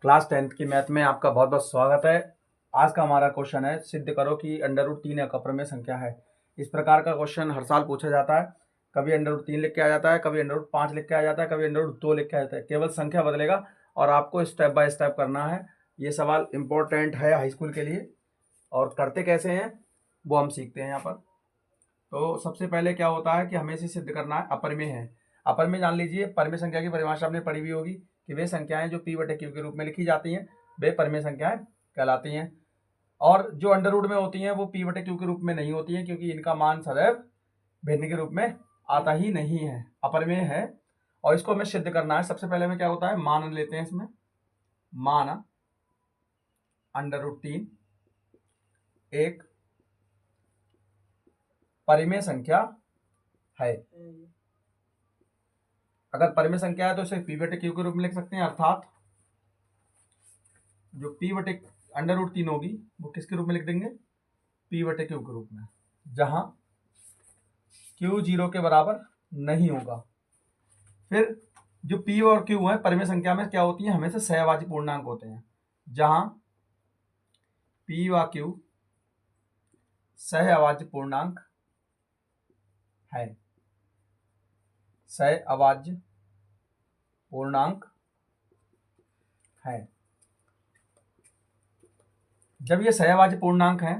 Class 10th की math में आपका बहुत बहुत स्वागत है। आज का हमारा क्वेश्चन है, सिद्ध करो कि √3 एक अपरिमेय संख्या है। इस प्रकार का क्वेश्चन हर साल पूछा जाता है। कभी √3 लिख के आ जाता है, कभी √5 लिख के आ जाता है, कभी √2 लिख के आ जाता है। केवल संख्या बदलेगा और आपको स्टेप बाय स्टेप करना है। ये सवाल इम्पोर्टेंट है हाई स्कूल के लिए, और करते कैसे हैं वो हम सीखते हैं यहाँ पर। तो सबसे पहले क्या होता है कि हमें इसे सिद्ध करना है अपरिमेय है। अपरिमेय जान लीजिए, परिमेय संख्या की परिभाषा आपने पढ़ी हुई होगी कि वे संख्याएं जो p/q के रूप में लिखी जाती हैं वे परिमेय संख्याएं कहलाती हैं, और जो अंडर रूट में होती हैं वो p/q के रूप में नहीं होती हैं, क्योंकि इनका मान सदैव भिन्न के रूप में आता ही नहीं है, अपरिमेय है। और इसको हमें सिद्ध करना है। सबसे पहले में क्या होता है, मान लेते हैं। इसमें मान √3 एक परिमेय संख्या है। अगर परिमेय संख्या है तो इसे p/q के रूप में लिख सकते हैं, अर्थात जो p/√3 होगी वो किसके रूप में लिख देंगे, p/q के रूप में, जहां q 0 के बराबर नहीं होगा। फिर जो p और q है परिमेय संख्या में क्या होती है, हमेशा सहभाज्य पूर्णांक होते हैं, जहां p व q सहअभाज्य पूर्णांक है। सहअभाज्य पूर्णांक है। जब ये सहअभाज्य पूर्णांक है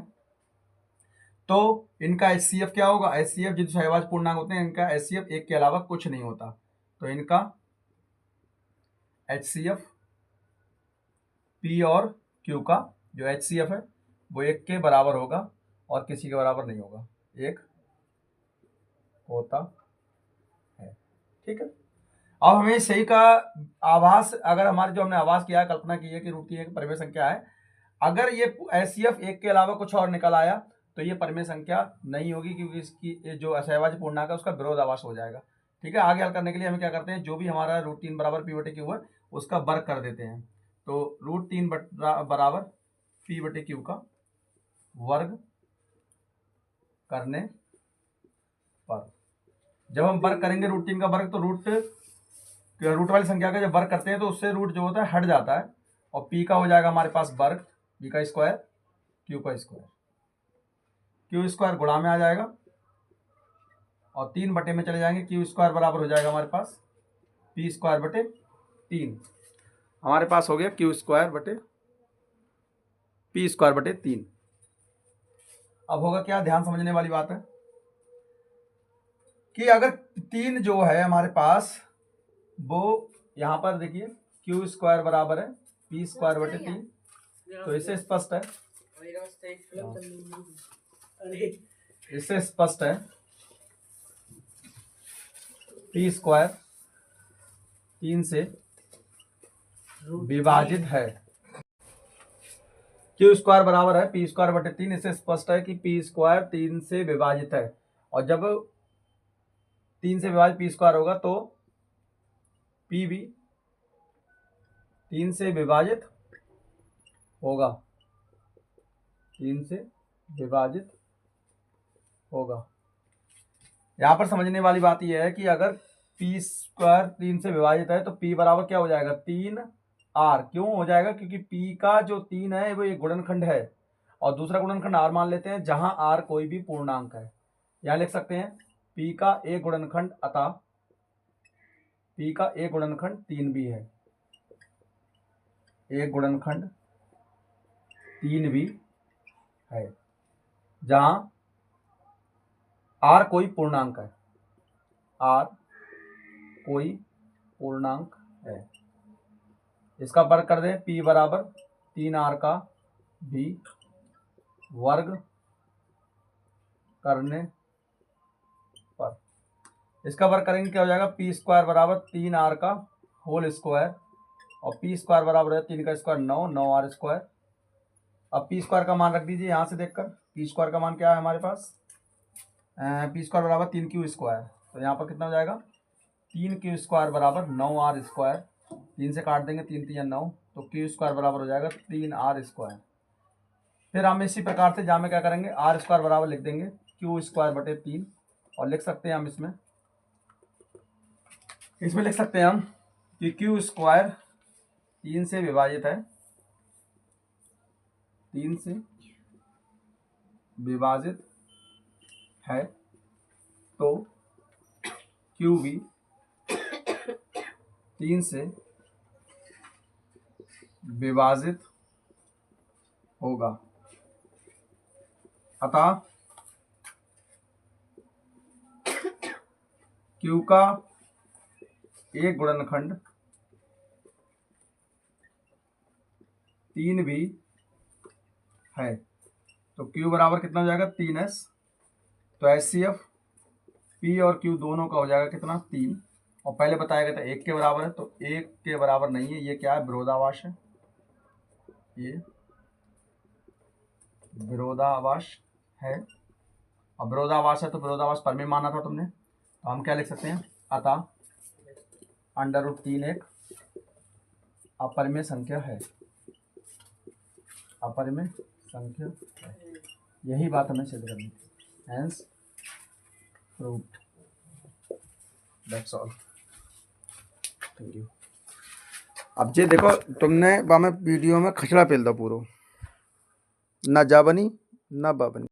तो इनका HCF क्या होगा, HCF जो सहअभाज्य पूर्णांक होते हैं इनका HCF एक के अलावा कुछ नहीं होता, तो इनका HCF P और Q का जो HCF है वो एक के बराबर होगा और किसी के बराबर नहीं होगा, एक होता है। ठीक है। अब हमें सही का आभास, अगर हमारे जो हमने आभास किया है, कल्पना की है कि √3 एक परिमेय संख्या है, अगर ये HCF एक के अलावा कुछ और निकल आया तो ये परिमेय संख्या नहीं होगी, क्योंकि इसकी जो असहभाज्य पूर्णांक है उसका विरोधाभास हो जाएगा। ठीक है। आगे हल करने के लिए हम क्या करते हैं, जो भी हमारा √3 बराबर p/q है उसका वर्ग कर देते हैं। तो √3 बराबर p/q का वर्ग करने पर, जब हम वर्ग करेंगे √3 का वर्ग, तो रूट वाली संख्या का जब वर्ग करते हैं तो उससे रूट जो होता है हट जाता है, और p का हो जाएगा हमारे पास वर्ग, p का स्क्वायर, q का स्क्वायर, q स्क्वायर गुणा में आ जाएगा और 3 बटे में चले जाएंगे, q स्क्वायर बराबर हो जाएगा हमारे पास p स्क्वायर बटे 3। हमारे पास हो गया q स्क्वायर बटे p स्क्वायर बटे 3। अब होगा क्या, ध्यान समझने वाली बात है कि अगर 3 जो है हमारे पास वो यहां पर देखिए q स्क्वायर बराबर है p स्क्वायर बटे 3, तो इससे स्पष्ट है, इससे स्पष्ट है p स्क्वायर 3 से विभाजित है, q स्क्वायर बराबर है p स्क्वायर बटे 3। इससे स्पष्ट है कि p स्क्वायर 3 से विभाजित है, और जब 3 से विभाजित p स्क्वायर होगा तो p भी 3 से विभाजित होगा, 3 से विभाजित होगा। यहां पर समझने वाली बात यह है कि अगर p स्क्वायर 3 से विभाजित है तो p बराबर क्या हो जाएगा, 3r। क्यों हो जाएगा, क्योंकि p का जो 3 है वो एक गुणनखंड है, और दूसरा गुणनखंड r मान लेते हैं, जहां r कोई भी पूर्णांक है। यहां लिख सकते हैं p का एक गुणनखंड, अतः p का एक गुणनखंड 3 भी है, एक गुणनखंड 3 भी है, जहां r कोई पूर्णांक है, r कोई पूर्णांक है। इसका वर्ग कर दें, p बराबर 3r का भी वर्ग करने पर, इसका वर्ग करेंगे क्या हो जाएगा, p स्क्वायर बराबर 3r का होल स्क्वायर, और p स्क्वायर बराबर है 3 का स्क्वायर 9r स्क्वायर। अब p स्क्वायर का मान रख दीजिए यहां से देखकर, p स्क्वायर का मान क्या है हमारे पास, p स्क्वायर बराबर 3q स्क्वायर, तो यहाँ पर कितना हो जाएगा, 3q स्क्वायर बराबर 9r स्क्वायर, 3 से काट देंगे, 3 3 9, तो q स्क्वायर बराबर हो जाएगा 3r स्क्वायर। फिर हम इसी प्रकार से जहाँ में क्या करेंगे, r स्क्वायर बराबर लिख देंगे q स्क्वायर बटे 3, और लिख सकते हैं हम इसमें लिख सकते हैं हम कि q स्क्वायर 3 से विभाजित है, 3 से विभाजित है तो Q भी 3 से विभाजित होगा। अतः Q का एक गुणनखंड 3 भी है। तो Q बराबर कितना हो जाएगा, 3s। तो HCF P और Q दोनों का हो जाएगा कितना, 3। और पहले बताया गया था 1 के बराबर है, तो 1 के बराबर नहीं है, ये क्या है, विरोधाभास है, ये विरोधाभास है। अब विरोधाभास है तो विरोधाभास परमेय माना था तुमने, तो हम क्या लिख सकते हैं, अतः √3 एक अपरिमेय संख्या है, अपरिमेय संख्या है। यही बात हमें सिद्ध करनी है। Hence proved. That's all. Thank you. अब जे देखो तुमने में वीडियो में खचड़ा पेल दो पूरो, ना जा बनी ना बा बनी।